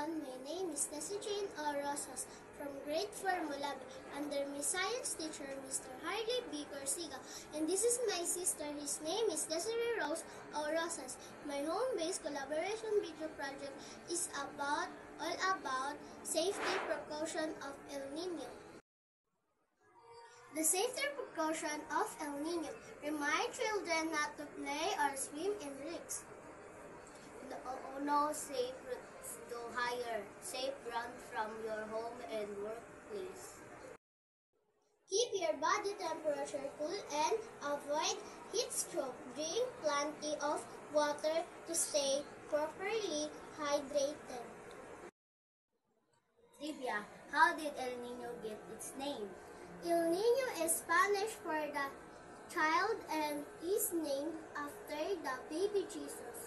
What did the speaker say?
everyone, my name is Tessie Jane O. Rosas from grade 4 Mulabi under my science teacher Mr. Harley B. Corsiga, and this is my sister. His name is Desiree Rose O. Rosas. My home-based collaboration video project is all about safety precaution of El Nino. The safety precaution of El Nino: remind children not to play or swim in lakes. No safe routes to higher. Safe run from your home and workplace. Keep your body temperature cool and avoid heat stroke. Drink plenty of water to stay properly hydrated. Trivia: how did El Nino get its name? El Nino is Spanish for the child and is named after the baby Jesus.